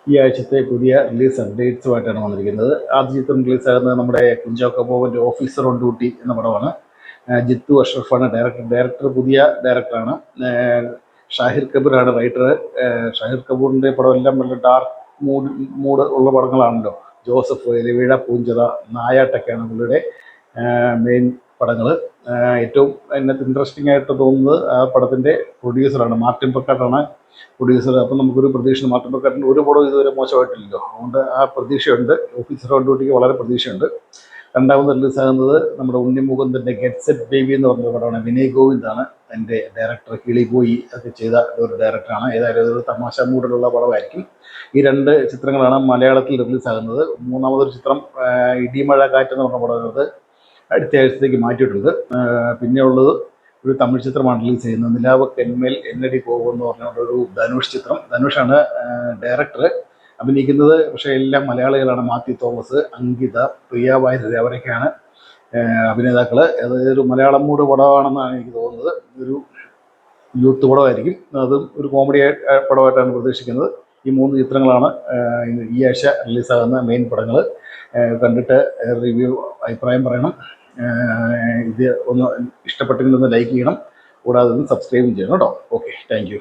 ഈ ആഴ്ചത്തെ പുതിയ റിലീസ് അപ്ഡേറ്റ്സുമായിട്ടാണ് വന്നിരിക്കുന്നത്. ആദ്യ ചിത്രം റിലീസാകുന്നത് നമ്മുടെ കുഞ്ചാക്കോ ബോബൻ്റെ ഓഫീസർ ഓൺ ഡ്യൂട്ടി എന്ന പടമാണ്. ജിത്തു അഷ്റഫാണ് ഡയറക്ടർ പുതിയ ഡയറക്ടറാണ്. ഷാഹിർ കപൂറാണ് റൈറ്റർ. ഷാഹിർ കപൂറിൻ്റെ പടമെല്ലാം നല്ല ഡാർക്ക് മൂഡ് ഉള്ള പടങ്ങളാണല്ലോ. ജോസഫ്, എലിവീഴ, പൂഞ്ചിറ, നായാട്ടൊക്കെയാണ് പുള്ളിയുടെ മെയിൻ പടങ്ങൾ. ഏറ്റവും അതിനകത്ത് ഇൻട്രസ്റ്റിംഗ് ആയിട്ട് തോന്നുന്നത് ആ പടത്തിൻ്റെ പ്രൊഡ്യൂസറാണ്. Martin പക്കാട്ടാണ് producer. അപ്പം നമുക്കൊരു പ്രതീക്ഷ, മാർട്ടിൻ പക്കാട്ടിൻ്റെ ഒരു പടവും ഇതുവരെ മോശമായിട്ടില്ലല്ലോ. അതുകൊണ്ട് ആ പ്രതീക്ഷയുണ്ട്. ഓഫീസർ ഓൺ ഡ്യൂട്ടിക്ക് വളരെ പ്രതീക്ഷയുണ്ട്. രണ്ടാമത് റിലീസാകുന്നത് നമ്മുടെ ഉണ്ണി മുകുന്ദൻ്റെ ഗെറ്റ് സെറ്റ് ബേബി എന്ന് പറഞ്ഞ പടമാണ്. വിനയ് ഗോവിന്ദാണ് അതിൻ്റെ ഡയറക്ടർ. കിളിപോയി ഒക്കെ ചെയ്ത ഒരു ഡയറക്ടറാണ്. ഏതായാലും ഒരു തമാശ മൂഡിലുള്ള പടമായിരിക്കും. ഈ രണ്ട് ചിത്രങ്ങളാണ് മലയാളത്തിൽ റിലീസാകുന്നത്. മൂന്നാമതൊരു ചിത്രം ഇടിമഴ കാറ്റ് എന്ന് പറഞ്ഞ പടം അടുത്ത ആഴ്ചത്തേക്ക് മാറ്റിയിട്ടുണ്ട്. പിന്നെ ഉള്ളത് ഒരു തമിഴ് ചിത്രമാണ് റിലീസ് ചെയ്യുന്നത്. നിലാവ് കെന്മേൽ എന്നടി പോകുമെന്ന് പറഞ്ഞൊരു ധനുഷ് ചിത്രം. ധനുഷാണ് ഡയറക്ടർ. അഭിനയിക്കുന്നത് പക്ഷേ എല്ലാം മലയാളികളാണ്. മാത്യു തോമസ്, അങ്കിത, പ്രിയ വാര്യർ അവരൊക്കെയാണ് അഭിനേതാക്കൾ. അതൊരു മലയാളം മൂഡ് പടമാണെന്നാണ് എനിക്ക് തോന്നുന്നത്. ഒരു യൂത്ത് പടമായിരിക്കും. അതും ഒരു കോമഡി പടമായിട്ടാണ് പ്രതീക്ഷിക്കുന്നത്. ഈ മൂന്ന് ചിത്രങ്ങളാണ് ഈ ആഴ്ച റിലീസാകുന്ന മെയിൻ പടങ്ങൾ. കണ്ടിട്ട് റിവ്യൂ അഭിപ്രായം പറയണം. ഇത് ഒന്ന് ഇഷ്ടപ്പെട്ടെങ്കിൽ ഒന്ന് ലൈക്ക് ചെയ്യണം. കൂടാതെ ഒന്ന് സബ്സ്ക്രൈബും ചെയ്യണം കേട്ടോ. Okay, thank you.